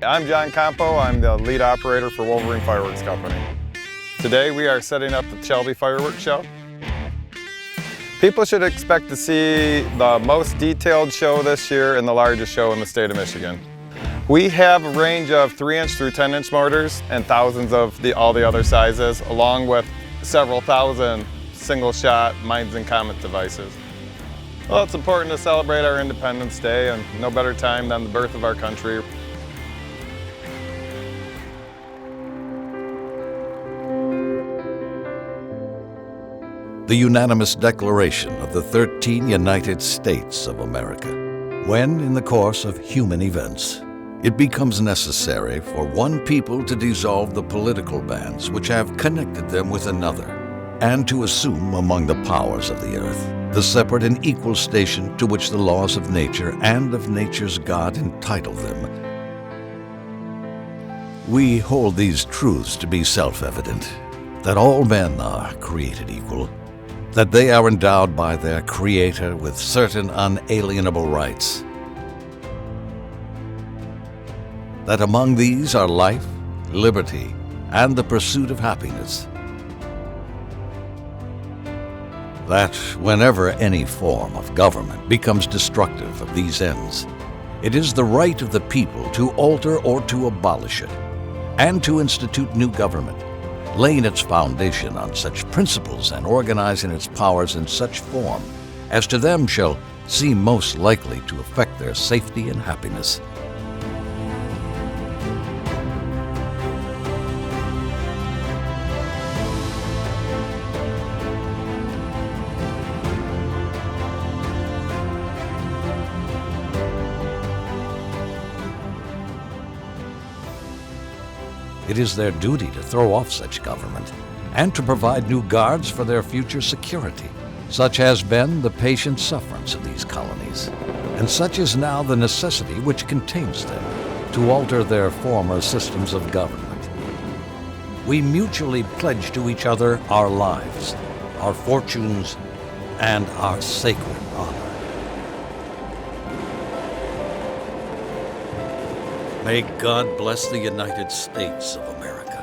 I'm John Campo. I'm the lead operator for Wolverine Fireworks Company. Today we are setting up the Shelby Fireworks Show. People should expect to see the most detailed show this year and the largest show in the state of Michigan. We have a range of 3-inch through 10-inch mortars and thousands of all the other sizes, along with several thousand single-shot mines and comet devices. Well, it's important to celebrate our Independence Day, and no better time than the birth of our country. The unanimous declaration of the 13 United States of America. When, in the course of human events, it becomes necessary for one people to dissolve the political bands which have connected them with another, and to assume among the powers of the earth the separate and equal station to which the laws of nature and of nature's God entitle them. We hold these truths to be self-evident, that all men are created equal, that they are endowed by their Creator with certain unalienable rights, that among these are life, liberty, and the pursuit of happiness, that whenever any form of government becomes destructive of these ends, it is the right of the people to alter or to abolish it, and to institute new government, laying its foundation on such principles and organizing its powers in such form as to them shall seem most likely to affect their safety and happiness. It is their duty to throw off such government and to provide new guards for their future security. Such has been the patient sufferance of these colonies, and such is now the necessity which contains them to alter their former systems of government. We mutually pledge to each other our lives, our fortunes, and our sacred honor. May God bless the United States of America.